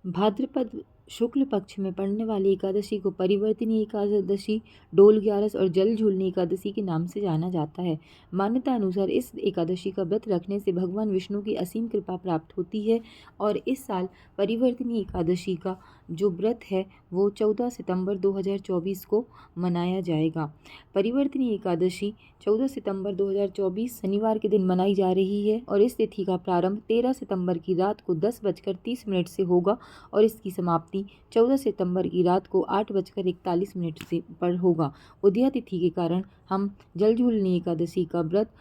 भाद्रपद शुक्ल पक्ष में पड़ने वाली एकादशी को परिवर्तिनी एकादशी, डोल ग्यारस और जल झूलनी एकादशी के नाम से जाना जाता है। मान्यता अनुसार इस एकादशी का व्रत रखने से भगवान विष्णु की असीम कृपा प्राप्त होती है और इस साल परिवर्तिनी एकादशी का जो व्रत है वो 14 सितंबर 2024 को मनाया जाएगा। परिवर्तिनी एकादशी 14 सितंबर 2024 शनिवार के दिन मनाई जा रही है और इस तिथि का प्रारंभ 13 सितंबर की रात को 10:30 से होगा और इसकी समाप्ति 14 सितंबर की रात को 8:41 से पर होगा। उदया तिथि के कारण हम जल झूलनी एकादशी का व्रत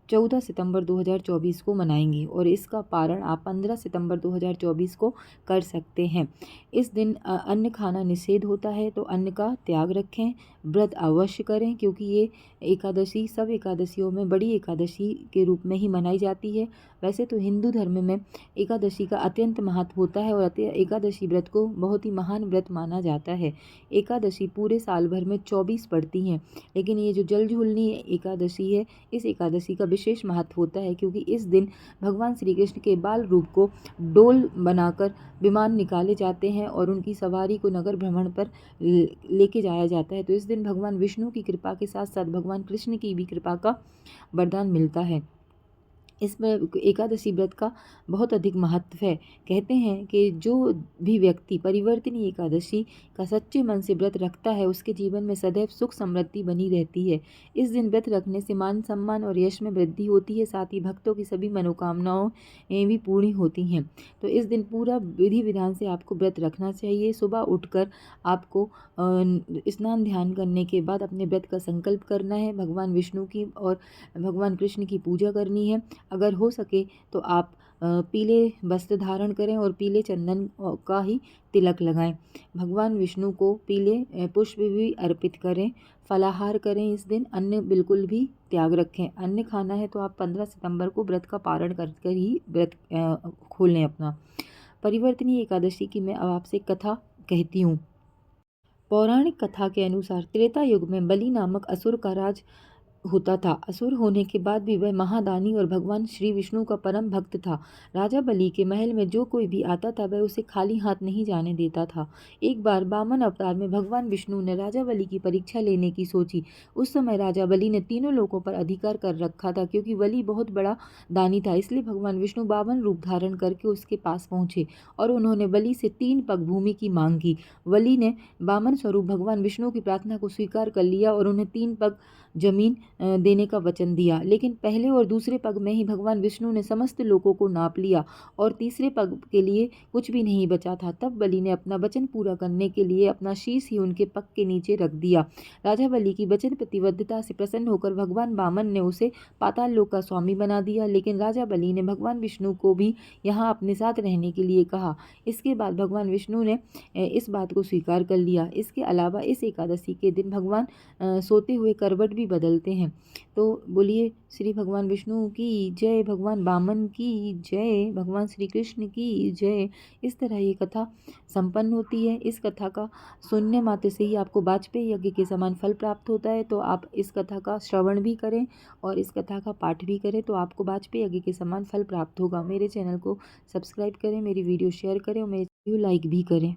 14 सितंबर 2024 को मनाएंगे और इसका पारण आप 15 सितंबर 2024 को कर सकते हैं। इस दिन अन्न खाना निषेध होता है, तो अन्न का त्याग रखें, व्रत अवश्य करें क्योंकि ये एकादशी सब एकादशियों में बड़ी एकादशी के रूप में ही मनाई जाती है। वैसे तो हिंदू धर्म में एकादशी का अत्यंत महत्व होता है और एकादशी व्रत को बहुत ही महान व्रत माना जाता है। एकादशी पूरे साल भर में 24 पड़ती हैं, लेकिन ये जो जल झूलनी एकादशी है, इस एकादशी का विशेष महत्व होता है क्योंकि इस दिन भगवान श्री कृष्ण के बाल रूप को डोल बनाकर विमान निकाले जाते हैं और उनकी सवारी को नगर भ्रमण पर लेके जाया जाता है। तो इस दिन भगवान विष्णु की कृपा के साथ साथ भगवान कृष्ण की भी कृपा का वरदान मिलता है। इसमें एकादशी व्रत का बहुत अधिक महत्व है। कहते हैं कि जो भी व्यक्ति परिवर्तिनी एकादशी का सच्चे मन से व्रत रखता है उसके जीवन में सदैव सुख समृद्धि बनी रहती है। इस दिन व्रत रखने से मान सम्मान और यश में वृद्धि होती है, साथ ही भक्तों की सभी मनोकामनाओं भी पूरी होती हैं। तो इस दिन पूरा विधि विधान से आपको व्रत रखना चाहिए। सुबह उठकर आपको स्नान ध्यान करने के बाद अपने व्रत का संकल्प करना है, भगवान विष्णु की और भगवान कृष्ण की पूजा करनी है। अगर हो सके तो आप पीले वस्त्र धारण करें और पीले चंदन का ही तिलक लगाएं। भगवान विष्णु को पीले पुष्प भी अर्पित करें। फलाहार करें। इस दिन अन्न बिल्कुल भी त्याग रखें। अन्न खाना है तो आप 15 सितंबर को व्रत का पारण कर ही व्रत खोल लें अपना। परिवर्तिनी एकादशी की मैं अब आपसे कथा कहती हूँ। पौराणिक कथा के अनुसार त्रेता युग में बलि नामक असुर का राज होता था। असुर होने के बाद भी वह महादानी और भगवान श्री विष्णु का परम भक्त था। राजा बलि के महल में जो कोई भी आता था वह उसे खाली हाथ नहीं जाने देता था। एक बार वामन अवतार में भगवान विष्णु ने राजा बलि की परीक्षा लेने की सोची। उस समय राजा बलि ने तीनों लोकों पर अधिकार कर रखा था। क्योंकि बलि बहुत बड़ा दानी था, इसलिए भगवान विष्णु वामन रूप धारण करके उसके पास पहुंचे और उन्होंने बलि से 3 पग भूमि की मांग की। बलि ने वामन स्वरूप भगवान विष्णु की प्रार्थना को स्वीकार कर लिया और उन्हें 3 पग जमीन देने का वचन दिया। लेकिन पहले और दूसरे पग में ही भगवान विष्णु ने समस्त लोकों को नाप लिया और तीसरे पग के लिए कुछ भी नहीं बचा था। तब बलि ने अपना वचन पूरा करने के लिए अपना शीश ही उनके पग के नीचे रख दिया। राजा बलि की वचन प्रतिबद्धता से प्रसन्न होकर भगवान वामन ने उसे पाताल लोक का स्वामी बना दिया। लेकिन राजा बलि ने भगवान विष्णु को भी यहाँ अपने साथ रहने के लिए कहा। इसके बाद भगवान विष्णु ने इस बात को स्वीकार कर लिया। इसके अलावा इस एकादशी के दिन भगवान सोते हुए करवट भी बदलते हैं। तो बोलिए श्री भगवान विष्णु की जय, भगवान वामन की जय, भगवान श्री कृष्ण की जय। इस तरह ये कथा संपन्न होती है। इस कथा का सुनने मात्र से ही आपको वाजपेयी यज्ञ के समान फल प्राप्त होता है। तो आप इस कथा का श्रवण भी करें और इस कथा का पाठ भी करें तो आपको वाजपेयी यज्ञ के समान फल प्राप्त होगा। मेरे चैनल को सब्सक्राइब करें, मेरी वीडियो शेयर करें और मेरे वीडियो लाइक भी करें।